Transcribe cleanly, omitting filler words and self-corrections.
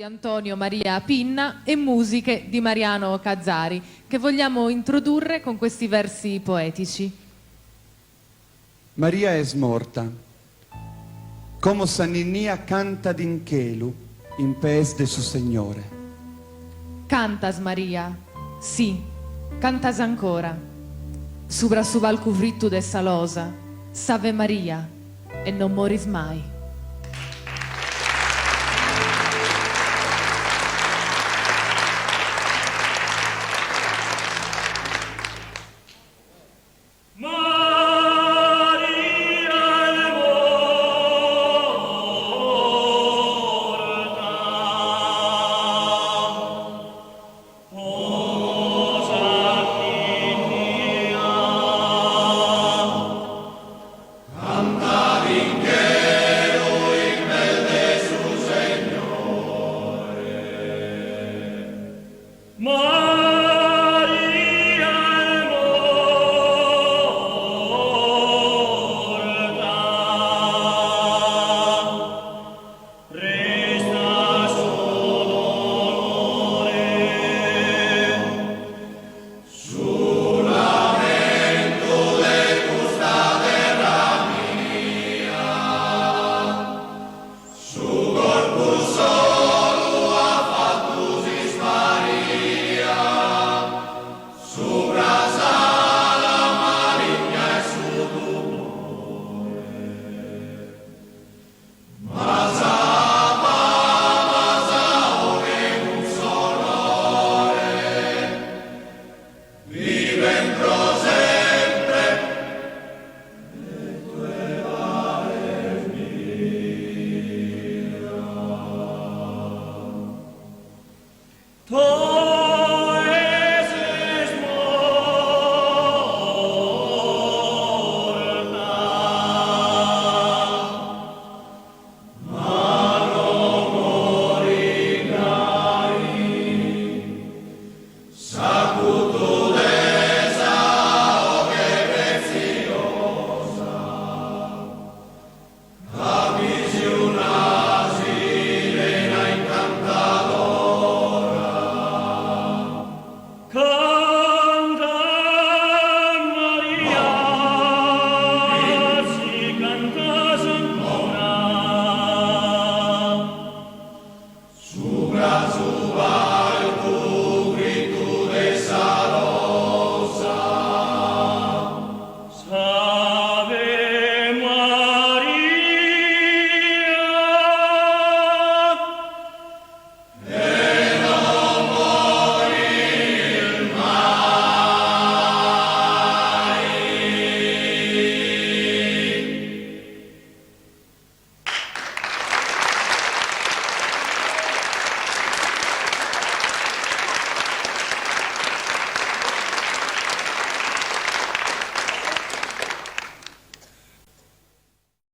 di Antonio Maria Pinna e musiche di Mariano Cazzari, che vogliamo introdurre con questi versi poetici. Maria è smorta, como Sanninnia canta d'inchelu in pes de su Signore. Cantas Maria, sì, cantas ancora, subra su valcu frittu de salosa, Save Maria, e non moris mai.